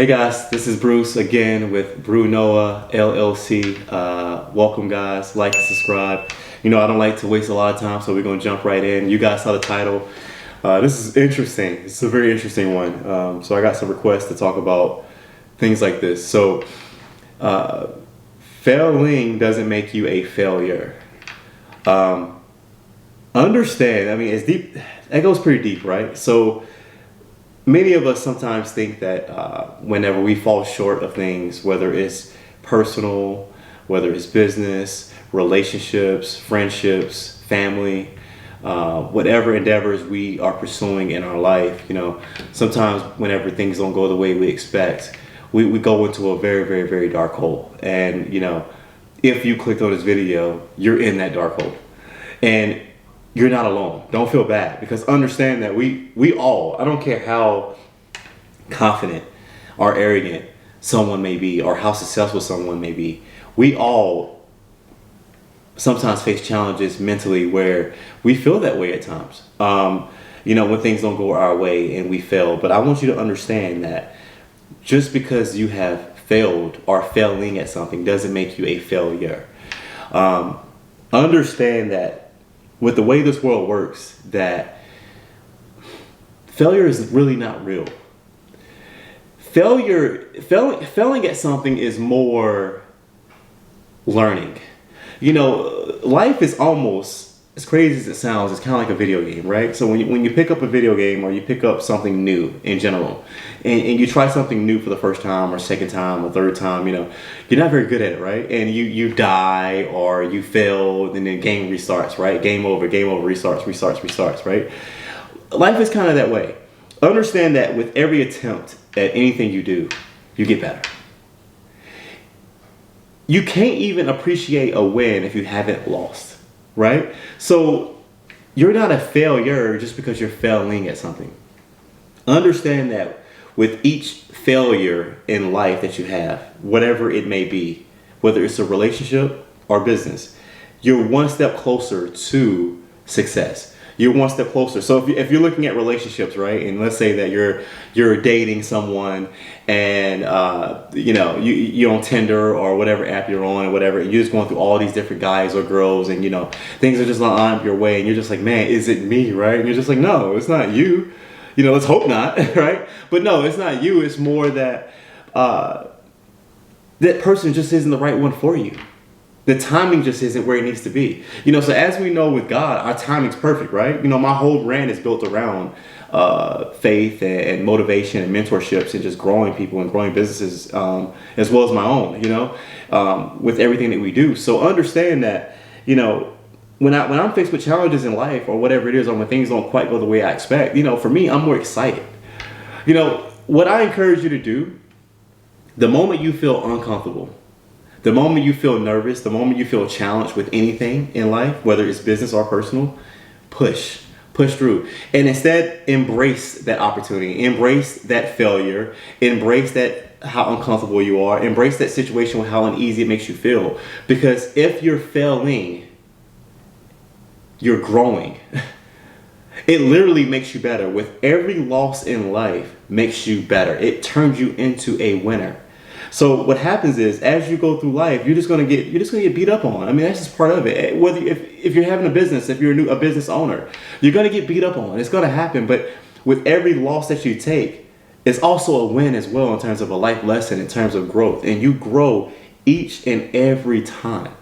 Hey guys, this is Bruce again with BrunoaLLC. Welcome guys, like and subscribe. You know, I don't like to waste a lot of time, so we're gonna jump right in. You guys saw the title. This is interesting. It's a very interesting one. So I got some requests to talk about things like this. So failing doesn't make you a failure. Understand, I mean, it's deep. That goes pretty deep, right? So many of us sometimes think that whenever we fall short of things, whether it's personal, whether it's business, relationships, friendships, family, whatever endeavors we are pursuing in our life, you know, sometimes whenever things don't go the way we expect, we go into a very, very, very dark hole. And, you know, if you clicked on this video, you're in that dark hole. And you're not alone. Don't feel bad, because understand that we all, I don't care how confident or arrogant someone may be or how successful someone may be, we all sometimes face challenges mentally where we feel that way at times. You know, when things don't go our way and we fail. But I want you to understand that just because you have failed or failing at something doesn't make you a failure. Understand that with the way this world works, that failure is really not real. Failing at something is more learning. You know, life is almost, as crazy as it sounds, it's kind of like a video game, right? So when you pick up a video game or you pick up something new in general, and you try something new for the first time or second time or third time, you know, you're not very good at it, right? And you die or you fail, and then game restarts, right? Game over, restarts, right? Life is kind of that way. Understand that with every attempt at anything you do, you get better. You can't even appreciate a win if you haven't lost, right? So you're not a failure just because you're failing at something. Understand that with each failure in life that you have, whatever it may be, whether it's a relationship or business, you're one step closer to success. You're one step closer. So if you're looking at relationships, right, and let's say that you're dating someone, and you know, you're on Tinder or whatever app you're on or whatever, and you're just going through all these different guys or girls, and you know, things are just not on your way, and you're just like, man, is it me, right? And you're just like, no, it's not you. You know, let's hope not, right? But no, it's not you. It's more that that person just isn't the right one for you. The timing just isn't where it needs to be. You know, so as we know with God, our timing's perfect, right? You know, my whole brand is built around faith and motivation and mentorships and just growing people and growing businesses, as well as my own, you know, with everything that we do. So understand that, you know, when I'm faced with challenges in life or whatever it is, or when things don't quite go the way I expect, you know, for me, I'm more excited. You know, what I encourage you to do, the moment you feel uncomfortable, the moment you feel nervous, the moment you feel challenged with anything in life, whether it's business or personal, push through. And instead, embrace that opportunity, embrace that failure, embrace that how uncomfortable you are, embrace that situation with how uneasy it makes you feel. Because if you're failing, you're growing. It literally makes you better. With every loss in life makes you better. It turns you into a winner. So what happens is, as you go through life, you're just gonna get beat up on. I mean, that's just part of it. Whether if you're having a business, if you're a business owner, you're gonna get beat up on. It's gonna happen. But with every loss that you take, it's also a win as well in terms of a life lesson, in terms of growth, and you grow each and every time.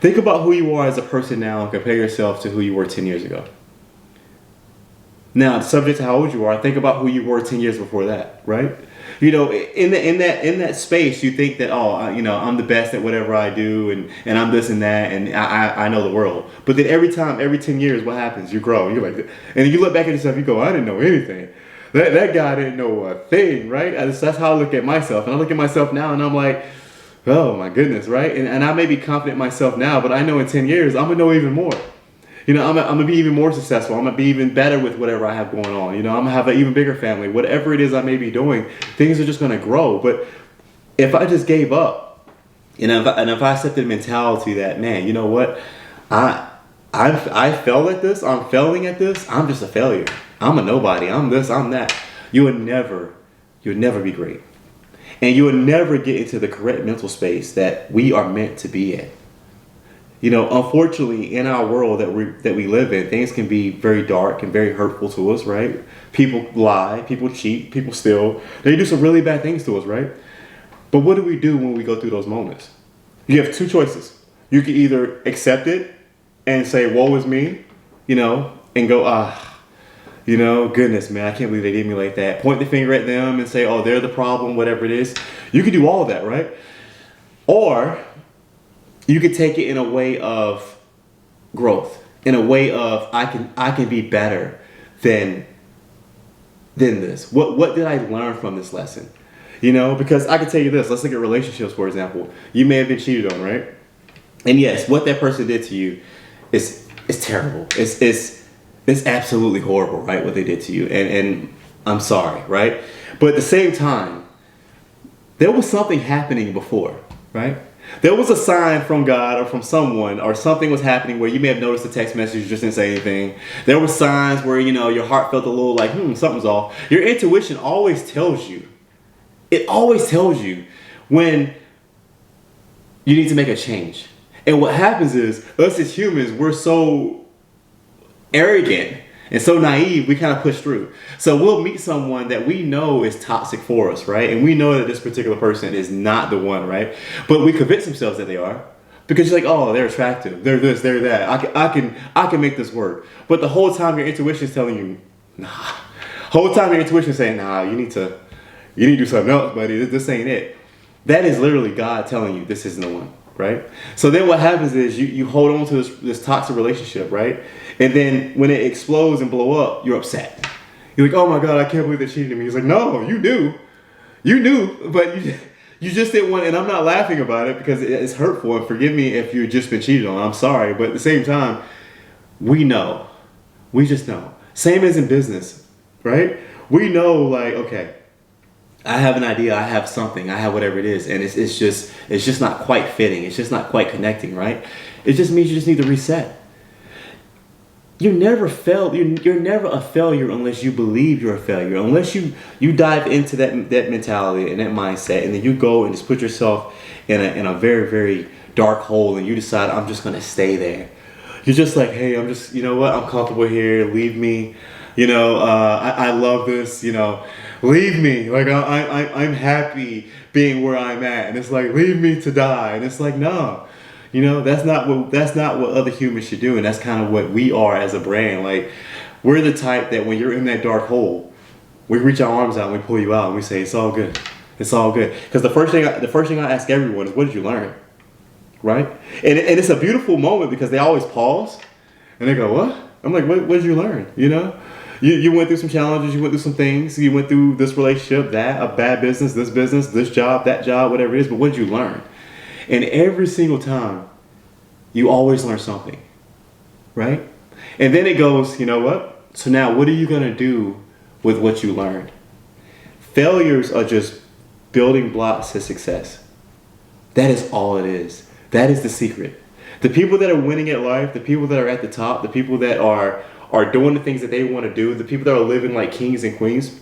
Think about who you are as a person now and compare yourself to who you were 10 years ago. Now, subject to how old you are, think about who you were 10 years before that, right? You know, in that space, you think that, oh, you know, I'm the best at whatever I do, and I'm this and that, and I know the world. But then every 10 years, what happens? You grow. You're like, and you look back at yourself, you go, I didn't know anything. That guy didn't know a thing, right? That's how I look at myself. And I look at myself now, and I'm like, oh my goodness, right? And I may be confident in myself now, but I know in 10 years, I'm gonna know even more. You know, I'm gonna be even more successful. I'm gonna be even better with whatever I have going on. You know, I'm gonna have an even bigger family. Whatever it is I may be doing, things are just gonna grow. But if I just gave up, and if I accepted the mentality that, man, you know what, I failed at this. I'm failing at this. I'm just a failure. I'm a nobody. I'm this. I'm that. You'll never be great. And you will never get into the correct mental space that we are meant to be in. You know, unfortunately, in our world that we live in, things can be very dark and very hurtful to us, right? People lie, people cheat, people steal. They do some really bad things to us, right? But what do we do when we go through those moments? You have two choices. You can either accept it and say, woe is me, you know, and go, you know, goodness, man, I can't believe they did me like that. Point the finger at them and say, oh, they're the problem, whatever it is. You can do all of that, right? Or you could take it in a way of growth, in a way of I can be better than this. What did I learn from this lesson? You know, because I can tell you this. Let's look at relationships, for example. You may have been cheated on, right? And yes, what that person did to you is terrible. It's absolutely horrible, right? What they did to you, and I'm sorry, right? But at the same time, there was something happening before, right? There was a sign from God or from someone, or something was happening where you may have noticed a text message, you just didn't say anything. There were signs where, you know, your heart felt a little like, something's off. Your intuition always tells you. It always tells you when you need to make a change. And what happens is, us as humans, we're so arrogant and so naive, we kind of push through. So we'll meet someone that we know is toxic for us, right? And we know that this particular person is not the one, right? But we convince ourselves that they are, because you're like, oh, they're attractive, they're this, they're that. I can make this work. But the whole time your intuition is telling you, nah. Whole time your intuition is saying, nah, you need to do something else, buddy. This ain't it. That is literally God telling you this isn't the one, right? So then what happens is you hold on to this toxic relationship, right? And then when it explodes and blow up, you're upset. You're like, oh my God, I can't believe they cheated on me. He's like, no, you knew, but you just didn't want, and I'm not laughing about it because it's hurtful, and forgive me if you've just been cheated on, I'm sorry. But at the same time, we just know. Same as in business, right? We know, like, okay, I have an idea, I have something, I have whatever it is, and it's just not quite fitting, it's just not quite connecting, right? It just means you just need to reset. You're never a failure unless you believe you're a failure. Unless you dive into that mentality and that mindset, and then you go and just put yourself in a very, very dark hole, and you decide, I'm just gonna stay there. You're just like, hey, I'm just, you know what, I'm comfortable here, leave me. You know, I love this, you know, leave me. Like, I'm happy being where I'm at. And it's like, leave me to die. And it's like, no. You know, that's not what other humans should do, and that's kind of what we are as a brand. Like, we're the type that when you're in that dark hole, we reach our arms out and we pull you out and we say, it's all good, it's all good. Because the first thing I ask everyone is, what did you learn, right? And it's a beautiful moment because they always pause and they go, what? I'm like, what did you learn? You know, you went through some challenges, you went through some things, you went through this relationship, that a bad business, this job, that job, whatever it is. But what did you learn? And every single time, you always learn something, right? And then it goes, you know what? So now what are you going to do with what you learned? Failures are just building blocks to success. That is all it is. That is the secret. The people that are winning at life, the people that are at the top, the people that are doing the things that they want to do, the people that are living like kings and queens,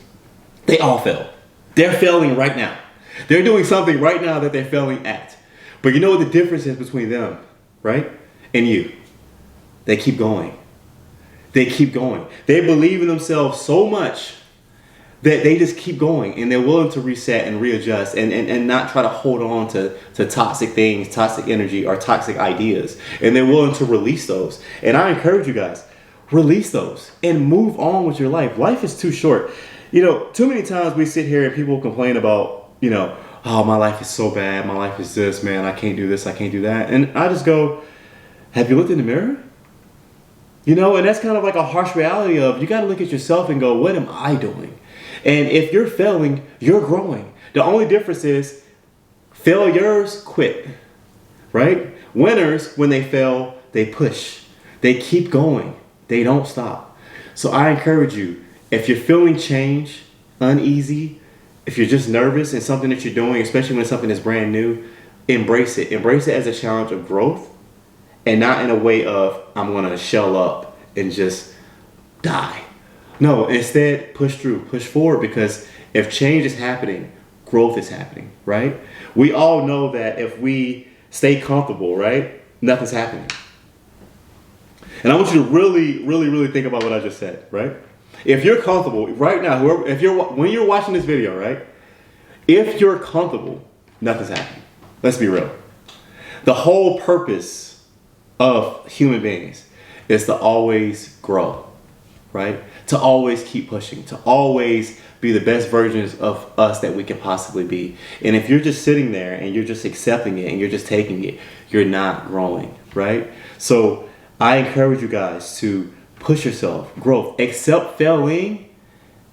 they all fail. They're failing right now. They're doing something right now that they're failing at. But you know what the difference is between them, right? And you. They keep going. They keep going. They believe in themselves so much that they just keep going, and they're willing to reset and readjust and not try to hold on to toxic things, toxic energy, or toxic ideas. And they're willing to release those. And I encourage you guys, release those and move on with your life. Life is too short. You know, too many times we sit here and people complain about, you know, oh, my life is so bad, my life is this, man, I can't do this, I can't do that. And I just go, have you looked in the mirror? You know, and that's kind of like a harsh reality of, you got to look at yourself and go, what am I doing? And if you're failing, you're growing. The only difference is failures quit, right? Winners, when they fail, they push. They keep going. They don't stop. So I encourage you, if you're feeling change, uneasy, if you're just nervous in something that you're doing, especially when something is brand new, embrace it. Embrace it as a challenge of growth, and not in a way of, I'm going to shell up and just die. No, instead, push through, push forward, because if change is happening, growth is happening, right? We all know that if we stay comfortable, right, nothing's happening. And I want you to really, really, really think about what I just said, right? If you're comfortable right now, when you're watching this video, right, if you're comfortable, nothing's happening. Let's be real. The whole purpose of human beings is to always grow, right? To always keep pushing, to always be the best versions of us that we can possibly be. And if you're just sitting there and you're just accepting it and you're just taking it, you're not growing, right? So I encourage you guys to push yourself, growth, accept failing,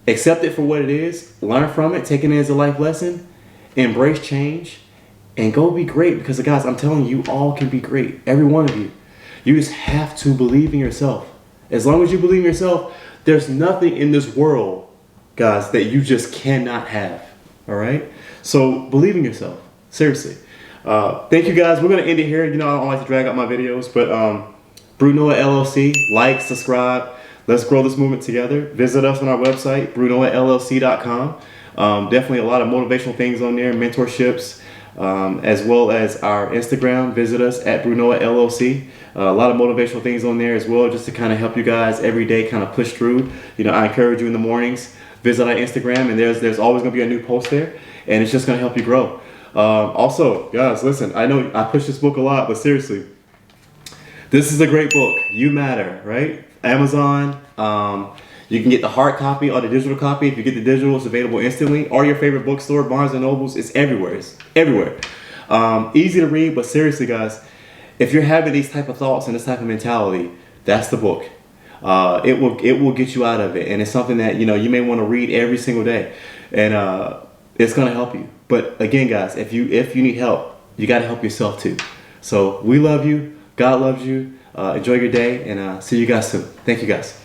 accept it for what it is, learn from it, take it as a life lesson, embrace change, and go be great. Because guys, I'm telling you, you all can be great. Every one of you. You just have to believe in yourself. As long as you believe in yourself, there's nothing in this world, guys, that you just cannot have. All right? So believe in yourself. Seriously. Thank you, guys. We're going to end it here. You know, I don't like to drag out my videos, but BrunoaLLC, like, subscribe. Let's grow this movement together. Visit us on our website, BrunoaLLC.com. Definitely a lot of motivational things on there, mentorships, as well as our Instagram. Visit us at BrunoaLLC. A lot of motivational things on there as well, just to kind of help you guys every day kind of push through. You know, I encourage you in the mornings, visit our Instagram, and there's always going to be a new post there, and it's just going to help you grow. Also, guys, listen, I know I push this book a lot, but seriously, this is a great book. You Matter, right? Amazon. You can get the hard copy or the digital copy. If you get the digital, it's available instantly. Or your favorite bookstore, Barnes & Nobles. It's everywhere. It's everywhere. Easy to read, but seriously, guys, if you're having these type of thoughts and this type of mentality, that's the book. It will get you out of it, and it's something that you may want to read every single day, and it's gonna help you. But again, guys, if you need help, you got to help yourself too. So we love you. God loves you. Enjoy your day, and see you guys soon. Thank you, guys.